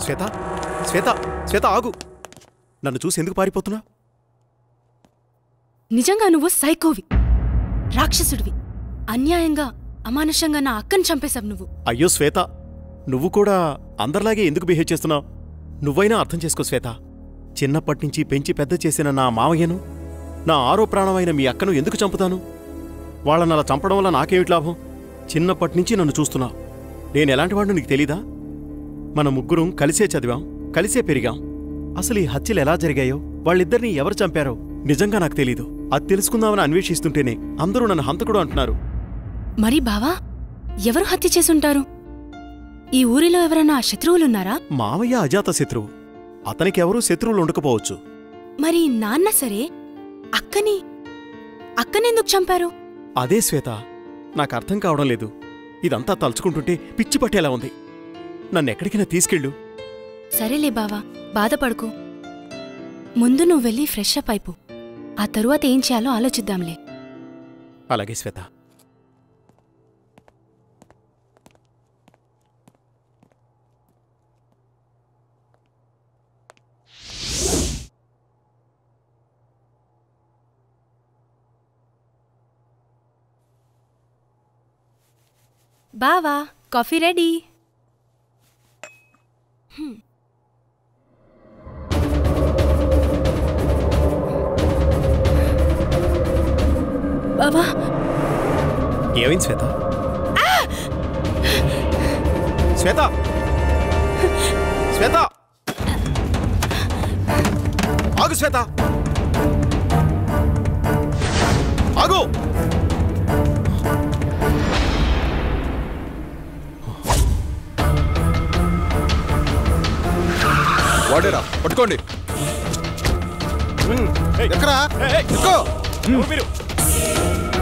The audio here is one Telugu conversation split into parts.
శ్వేత శ్వేత శ్వేత ఆగు. నన్ను చూసి ఎందుకు పారిపోతున్నా? నిజంగా నువ్వు సైకోవి, రాక్షసుడివి. అన్యాయంగా అమానుషంగా నా అక్కని చంపేశావు నువ్వు. అయ్యో శ్వేత, నువ్వు కూడా అందరిలాగే ఎందుకు బిహేవ్ చేస్తున్నావు? నువ్వైనా అర్థం చేసుకో శ్వేత. చిన్నప్పటినుంచి పెంచి పెద్ద చేసిన నా మావయ్యను, నా ఆరో ప్రాణమైన మీ అక్కను ఎందుకు చంపుతాను? వాళ్ళని అలా చంపడం వల్ల నాకేమిటి లాభం? చిన్నప్పటినుంచి నన్ను చూస్తున్నావు. నేనెలాంటివాడిని నీకు తెలీదా? మన ముగ్గురం కలిసే చదివాం, కలిసే పెరిగాం. అసలు ఈ హత్యలు ఎలా జరిగాయో, వాళ్ళిద్దరినీ ఎవరు చంపారో నిజంగా నాకు తెలీదు. అది తెలుసుకుందామని అన్వేషిస్తుంటేనే అందరూ నన్ను హంతకుడు అంటున్నారు. మరి బావా, ఎవరు హత్య చేసుంటారు? ఈ ఊరిలో ఎవరన్నా శత్రువులున్నారా? మావయ్య అజాత శత్రువు. అతనికెవరూ శత్రువులు ఉండకపోవచ్చు. మరి నాన్న సరే, అక్కనెందుకు చంపారు? అదే శ్వేత, నాకు అర్థం కావడం లేదు. ఇదంతా తలుచుకుంటుంటే పిచ్చి పట్టేలా ఉంది. నన్నెక్కడికైనా తీసుకెళ్ళు. సరేలే బావా, బాధపడుకో. ముందు నువ్వు వెళ్ళి ఫ్రెష్ అప్ అయిపో. ఆ తరువాత ఏం చేయాలో ఆలోచిద్దాంలే. అలాగే శ్వేత. బావా, కాఫీ రెడీ. బావా, ఏమైంది శ్వేత? శ్వేత శ్వేత ఆగు. శ్వేత ఆగు. వాడేరా, పట్టుకోండి. ఎక్కడా? మీరు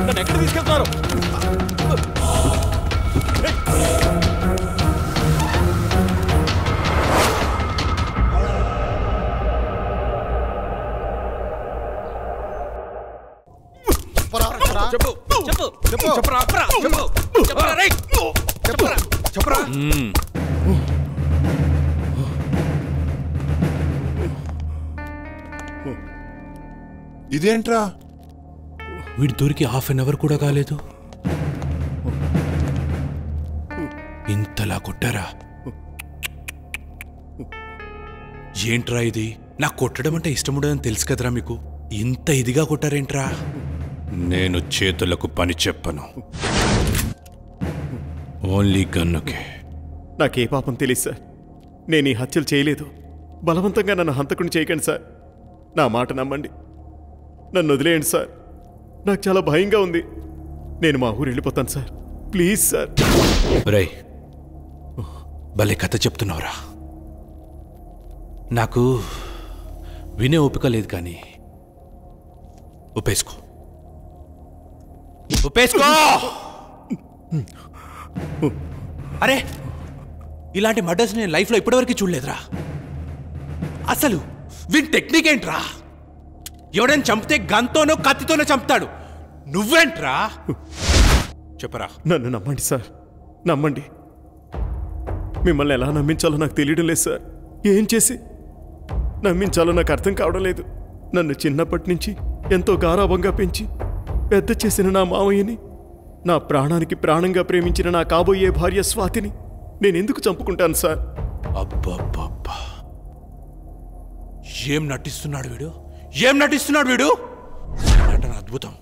నన్ను ఎక్కడ తీసుకెళ్తున్నారు? ఇదేంట్రా? వీడి దొరికి హాఫ్ అన్ అవర్ కూడా కాలేదు, ఇంతలా కొట్టారా? ఏంట్రా ఇది? నాకు కొట్టడం అంటే ఇష్టం ఉండదని తెలుసు కదరా మీకు. ఇంత ఇదిగా కొట్టారేంట్రా? నేను చేతులకు పని చెప్పను, ఓన్లీ గన్నుకే. నాకే పాపం తెలియదు సార్. నేను ఈ హత్యలు చేయలేదు. బలవంతంగా నన్ను హంతకుని చేయకండి సార్. నా మాట నమ్మండి. నన్ను వదిలేయండి సార్. నాకు చాలా భయంగా ఉంది. నేను మా ఊరు వెళ్ళిపోతాను సార్. Please sir. రై, భలే కథ చెప్తున్నావురా. నాకు వినే ఓపిక లేదు, కానీ ఒప్పేసుకో. అరే, ఇలాంటి మర్డర్స్ నేను లైఫ్లో ఇప్పటివరకు చూడలేదురా. అసలు వీని టెక్నిక్ ఏంట్రా? ఎవడైనా చంపితే గన్తోనో కత్తితోనో చంపుతాడు, నువ్వేంట్రా? చెప్పరా. నన్ను నమ్మండి సార్, నమ్మండి. మిమ్మల్ని ఎలా నమ్మించాలో నాకు తెలియడం లేదు సార్. ఏం చేసి నమ్మించాలో నాకు అర్థం కావడం లేదు. నన్ను చిన్నప్పటి నుంచి ఎంతో గారాభంగా పెంచి పెద్ద చేసిన నా మామయ్యని, నా ప్రాణానికి ప్రాణంగా ప్రేమించిన నా కాబోయే భార్య స్వాతిని నేనెందుకు చంపుకుంటాను సార్? అబ్బబ్బబ్బా, ఏం నటిస్తున్నాడు వీడు, ఏం నటిస్తున్నాడు వీడు! నటన అద్భుతం,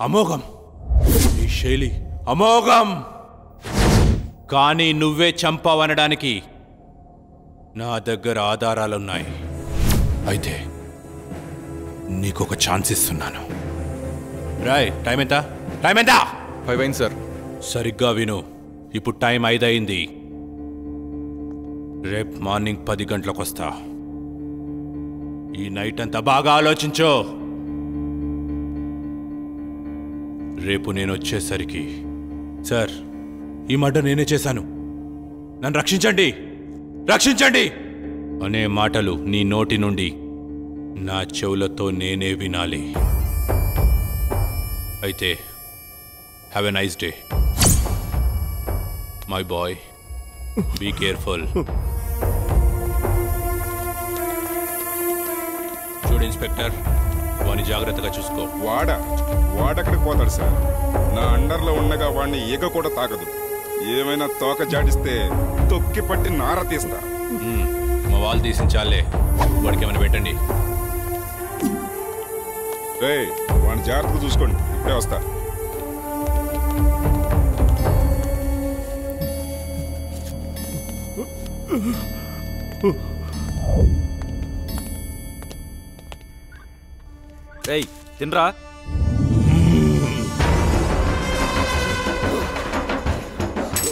అమోఘం. ఈ శైలి అమోఘం. కానీ నువ్వే చంపావనడానికి నా దగ్గర ఆధారాలున్నాయి. అయితే నీకొక ఛాన్స్ ఇస్తున్నాను. రాయ్, టైం ఎంత? 5 అయింది సార్. సరిగ్గా విను. ఇప్పుడు టైం 5 అయింది. రేపు మార్నింగ్ 10 గంటలకు వస్తా. ఈ నైట్ అంతా బాగా ఆలోచించో. రేపు నేను వచ్చేసరికి, సార్, ఈ మర్డర్ నేనే చేశాను, నన్ను రక్షించండి, రక్షించండి అనే మాటలు నీ నోటి నుండి నా చెవులతో నేనే వినాలి. అయితే have a nice day my boy. Be careful. చూడు ఇన్స్పెక్టర్, వాడిని జాగ్రత్తగా చూసుకో. వాడెక్కడికి పోతాడు సార్? నా అండర్లో ఉండగా వాడిని ఈగ కూడా తాకదు. ఏమైనా తోక జాడిస్తే తొక్కి పట్టి నార తీస్తా. మా వాళ్ళు తీసించాలే, వాడికి ఏమైనా పెట్టండి. వాడిని జాగ్రత్తగా చూసుకోండి, ఇప్పుడే వస్తా. తినరా.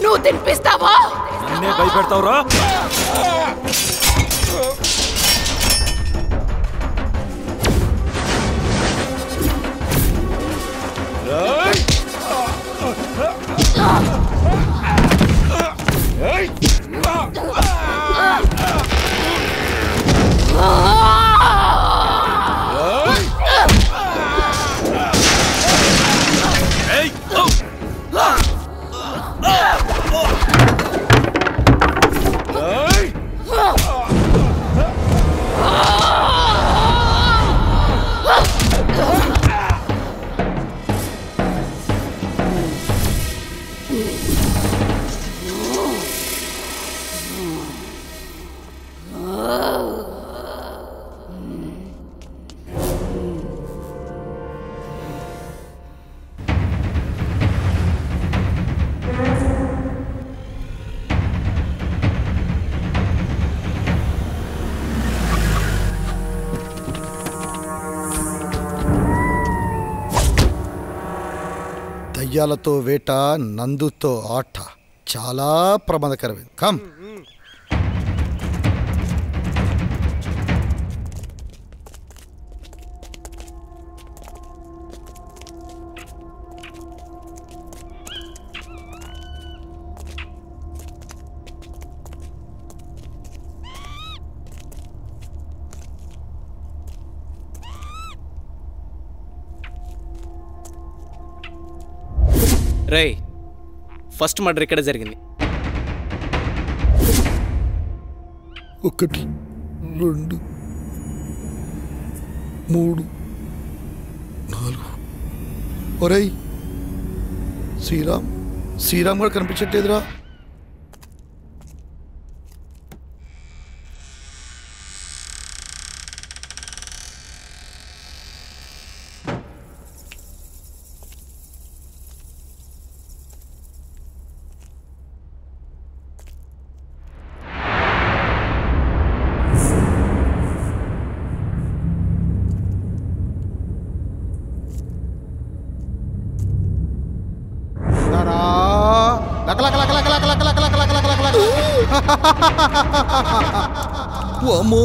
నువ్వు తినిపిస్తావా? నన్నే భయపెడతావురా? దయ్యాలతో వేట, నందుతో ఆట చాలా ప్రమాదకరమైంది. కమ్. రేయ్, ఫస్ట్ మర్డర్ ఇక్కడ జరిగింది. 1 2 3 4. ఒరేయ్ శ్రీరామ్ కూడా కనిపించట్లేదురా. అమ్మో,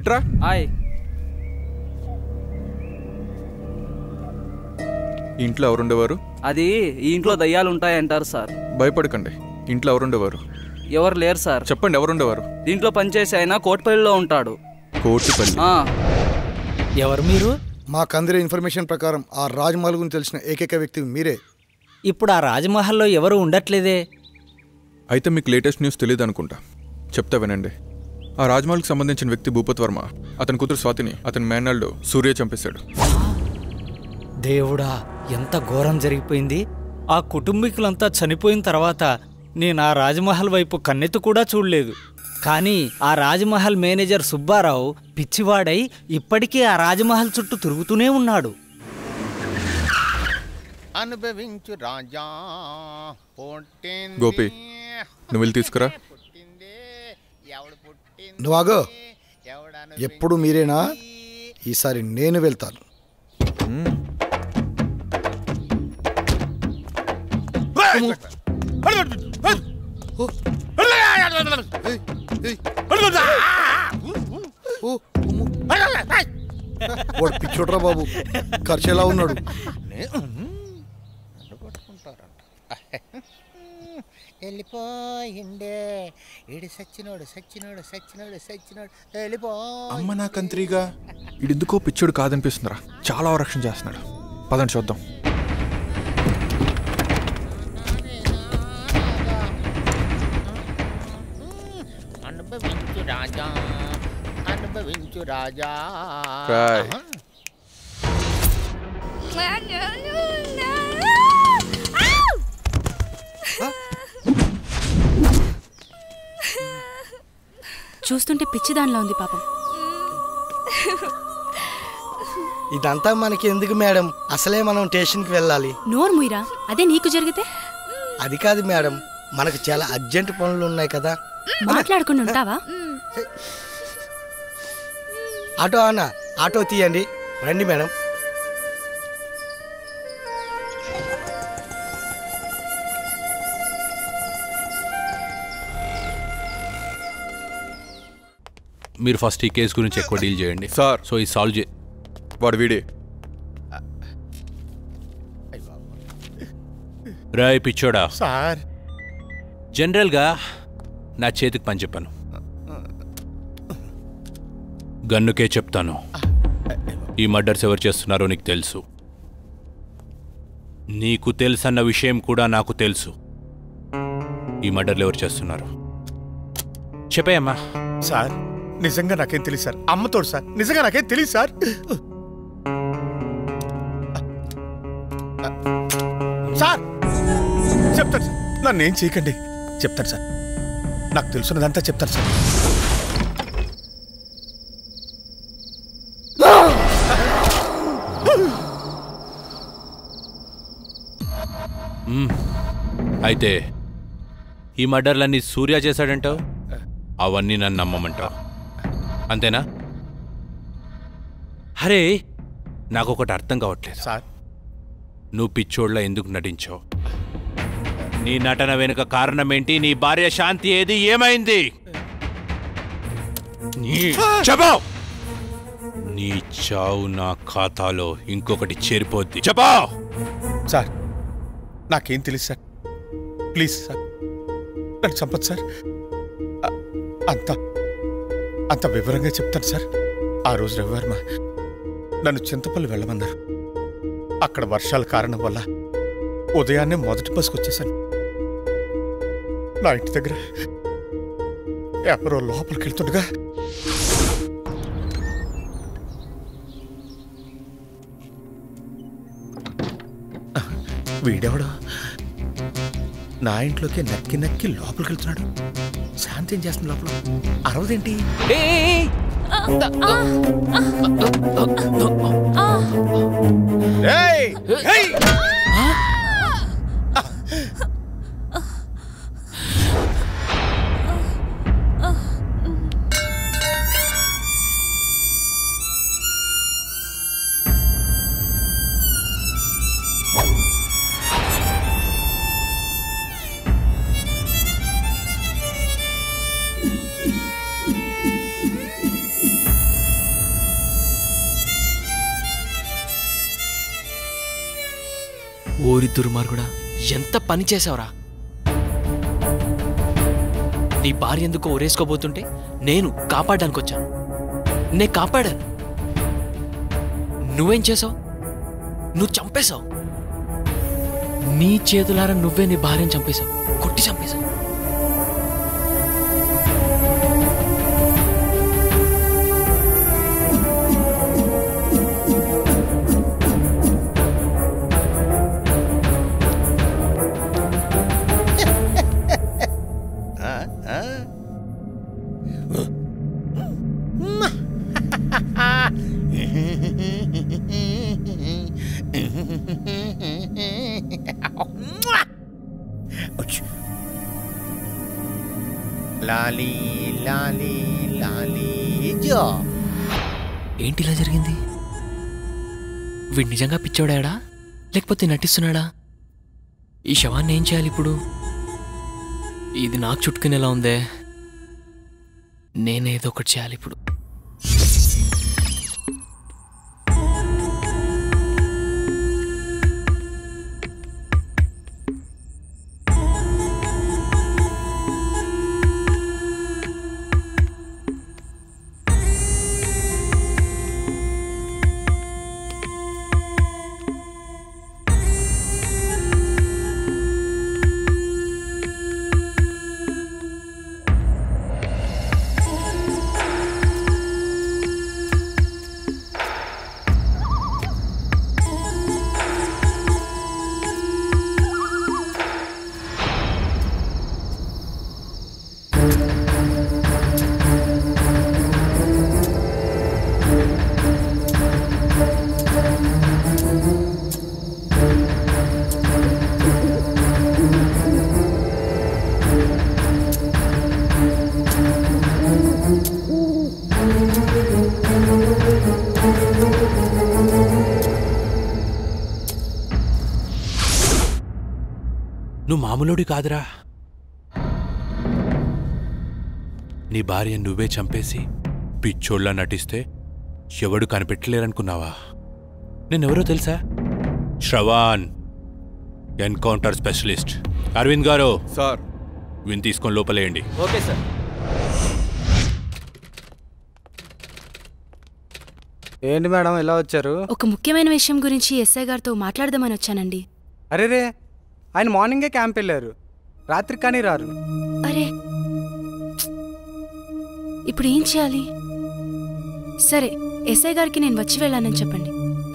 ఇట్రా. ఇంట్లో ఎవరుండేవారు? అది ఈ ఇంట్లో దయ్యాలు ఉంటాయంటారు సార్. భయపడకండి, ఇంట్లో ఎవరుండేవారు? ఎవరు లేరు సార్. చెప్పండి, ఎవరుండేవారు? దీంట్లో పనిచేసి ఆయన కోటిపల్లిలో ఉంటాడు. కోటిపల్లి? ఎవరు మీరు? మాకు అందిన ఇన్ఫర్మేషన్ ప్రకారం ఆ రాజ్మహల్ గురించి తెలిసిన ఏకైక వ్యక్తి మీరే. ఇప్పుడు ఆ రాజ్మహల్లో ఎవరు ఉండట్లేదే. అయితే మీకు లేటెస్ట్ న్యూస్ తెలియదు అనుకుంటా. చెప్తా వినండి. ఆ రాజ్మహల్కి సంబంధించిన వ్యక్తి భూపత్ వర్మ, అతని కూతురు స్వాతిని అతని మేనల్లుడు సూర్య చంపేశాడు. దేవుడా, ఎంత ఘోరం జరిగిపోయింది. ఆ కుటుంబీకులంతా చనిపోయిన తర్వాత నేను ఆ రాజ్మహల్ వైపు కన్నెత్తు కూడా చూడలేదు. కానీ ఆ రాజ్మహల్ మేనేజర్ సుబ్బారావు పిచ్చివాడై ఇప్పటికీ ఆ రాజ్మహల్ చుట్టూ తిరుగుతూనే ఉన్నాడు. అనుభవించు రాజా. గోపి, నువ్వు వెళ్ళి తీసుకురా. నువ్వాగో, ఎప్పుడు మీరేనా? ఈసారి నేను వెళ్తాను. వాడు పిచ్చోడ్రా బాబు, ఖర్చు ఎలా ఉన్నాడు? వెళ్ళిపోయిండే ఇడి సచ్చినోడు సచ్చినోడు సచ్చినోడు సచ్చినోడు వెళ్ళిపో. అమ్మ నా కంత్రిగా, ఇడెందుకో పిచ్చోడు కాదనిపిస్తుందిరా. చాలా రక్షణ చేస్తున్నాడు. పదండి చూద్దాం. రాజా అనుభవించు రాజా. రాయ్. చూస్తుంటే పిచ్చిదానిలా ఉంది పాపం. ఇదంతా మనకి ఎందుకు మేడం? అసలే మనం స్టేషన్కి వెళ్ళాలి. నోరు ముయిరా, అదే నీకు జరిగితే? అది కాదు మేడం, మనకు చాలా అర్జెంట్ పనులు ఉన్నాయి కదా. మాట్లాడుకుని ఉంటావా? ఆటో అన్న, ఆటో తీయండి. రండి మేడం. మీరు ఫస్ట్ ఈ కేసు గురించి ఎక్కువ డీల్ చేయండి సార్. సో ఈ సాల్వ్ చే. వాడు వీడే. రాయ్ పిచ్చోడా, సార్ జనరల్గా నా చేతికి పని చెప్పాను, గన్నుకే చెప్తాను. ఈ మర్డర్స్ ఎవరు చేస్తున్నారో నీకు తెలుసు, నీకు తెలుసన్న విషయం కూడా నాకు తెలుసు. ఈ మర్డర్లు ఎవరు చేస్తున్నారు చెప్పేయమ్మా. సార్ నిజంగా నాకేం తెలియదు సార్. అమ్మతోడు సార్, నిజంగా నాకేం తెలియదు సార్. సార్ చెప్తాను సార్, నన్ను ఏం చేయకండి. చెప్తాను సార్, నాకు తెలుసున్నదంతా చెప్తాను సార్. అయితే ఈ మర్డర్లన్నీ సూర్య చేశాడంటావు, అవన్నీ నన్ను నమ్మమంటావు అంతేనా? అరే నాకొకటి అర్థం కావట్లేదు సార్. నువ్వు పిచ్చోళ్ళ ఎందుకు నటించావు? నీ నటన వెనుక కారణం ఏంటి? నీ భార్య శాంతి ఏది, ఏమైంది? నీ చావు నా ఖాతాలో ఇంకొకటి చేరిపోద్ది. చెప్పా సార్ నాకేం తెలియదు సార్. ప్లీజ్ సార్ నన్ను చంపదు సార్. అంత వివరంగా చెప్తాను సార్. ఆ రోజు రవివర్మ నన్ను చింతపల్లి వెళ్ళమన్నారు. అక్కడ వర్షాల కారణం వల్ల ఉదయాన్నే మొదటి బస్కి వచ్చేసాను. నా ఇంటి దగ్గర ఎవరో లోపలికి వెళ్తుండగా వీడెవడో నా ఇంట్లోకి నక్కి నక్కి లోపలికి వెళ్తున్నాడు. శాంతి ఏం చేస్తుంది లోపల? అరవదేంటి? ఓరి దుర్మార్గుడా, ఎంత పని చేసావురా! నీ భార్య ఎందుకో ఊరేసుకోబోతుంటే నేను కాపాడడానికి వచ్చాను. నేను కాపాడాను. నువ్వేం చేసావు? నువ్వు చంపేశావు. నీ చేతులారా నువ్వే నీ భార్యను చంపేశావు, కొట్టి చంపేశావు. లాలీ లాలీ లాలీ జో. ఏంటి ఇలా జరిగింది? వీడు నిజంగా పిచ్చోడాడా లేకపోతే నటిస్తున్నాడా? ఈ శవాన్ని ఏం చేయాలి ఇప్పుడు? ఇది నాకు చుట్టుకునేలా ఉందే. నేనేదో ఒకటి చేయాలి ఇప్పుడు. నువ్వు మామూలుడి కాదురా. నీ భార్య నువ్వే చంపేసి పిచ్చోళ్ళ నటిస్తే ఎవడు కనిపెట్టలేరనుకున్నావా? నేనెవరో తెలుసా? Shravan, encounter specialist. అరవింద్ గారు సార్, విని తీసుకొని లోపలేయండి. Okay sir. ఏంటి మేడం ఎలా వచ్చారు? ఒక ముఖ్యమైన విషయం గురించి ఎస్ఐ గారితో మాట్లాడదామని వచ్చానండి. అరేరే, ఆయన మార్నింగే క్యాంప్ వెళ్ళారు, రాత్రి కానీ రారు. అరే, ఇప్పుడు ఏం చేయాలి? సరే, ఎస్ఐ గారికి నేను వచ్చి వెళ్ళానని చెప్పండి.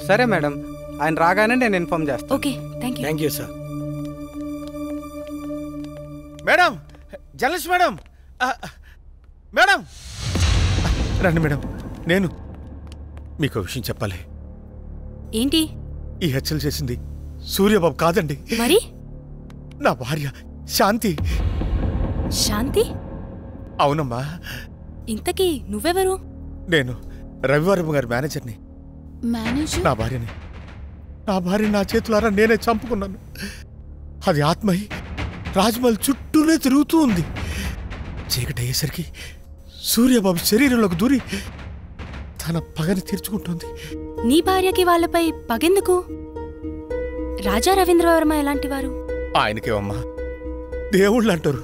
సరే మేడం, ఆయన రాగానే నేను ఇన్ఫార్మ్ చేస్తాను. Okay, thank you. Thank you sir. Madam, journalist madam, madam రండి మేడం. నేను మీకు విషయం చెప్పాలి. ఏంటి? ఈ హత్యలు చేసింది సూర్యబాబు కాదండి, మరి నా భార్య శాంతి. శాంతి? అవునమ్మా. ఇంతకీ నువ్వెవరు? నేను రవివారం గారి మేనేజర్ని. మేనేజర్? నా భార్య నా చేతులారా నేనే చంపుకున్నాను. అది ఆత్మయి రాజ్మహల్ చుట్టూనే తిరుగుతూ ఉంది. చీకటి అయ్యేసరికి సూర్యబాబు శరీరంలోకి దూరి తన పగని తీర్చుకుంటోంది. నీ భార్యకి వాళ్ళపై పగెందుకు? రాజా రవీంద్రవర్మ ఎలాంటి వారు? ఆయనకేమమ్మా దేవుళ్ళు అంటారు,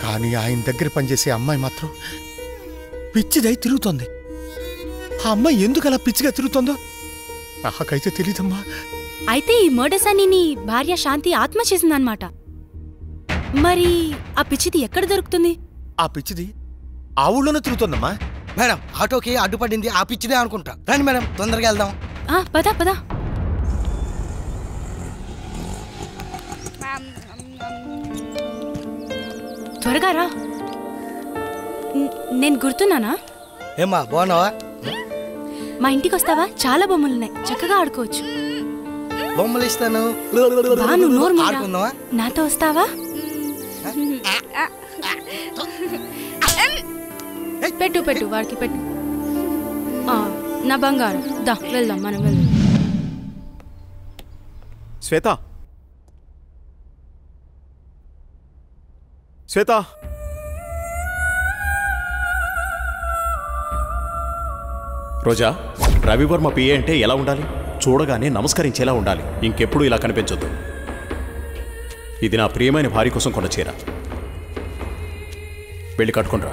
కానీ ఆయన దగ్గర పనిచేసే అమ్మాయి మాత్రం పిచ్చిదై తిరుగుతోంది. ఆ అమ్మాయి ఎందుకు అలా పిచ్చిగా తిరుగుతోందో నాకైతే తెలీదమ్మా. అయితే ఈ మర్డర్స్ అని నీ భార్య శాంతి ఆత్మ చేసిందన్నమాట. మరి ఆ పిచ్చిది ఎక్కడ దొరుకుతుంది? ఆ పిచ్చిది ఆ ఊళ్ళోనే తిరుగుతోందమ్మా. మేడం, ఆటోకి అడ్డుపడింది ఆ పిచ్చిదే అనుకుంటా. రండి మేడం, తొందరగా వెళ్దాం. పదా పదా. త్వరగా రా. నేను గుర్తున్నానా? ఏమ్మా, బాగున్నావా? మా ఇంటికి వస్తావా? చాలా బొమ్మలున్నాయి, చక్కగా ఆడుకోవచ్చు. బొమ్మలు ఇస్తాను, ఆడుకుందావా? నాతో వస్తావా? పెట్టు పెట్టు, వాడికి పెట్టు. నా బంగారం, దా వెళ్దాం, మనం వెళ్దాం. శ్వేత, శ్వేత, రోజా, రవివర్మ పిఏ అంటే ఎలా ఉండాలి? చూడగానే నమస్కరించేలా ఉండాలి. ఇంకెప్పుడు ఇలా కనిపించొద్దు. ఇది నా ప్రియమైన భార్య కోసం కొన్న చీర. వెళ్ళి కట్టుకుంటా.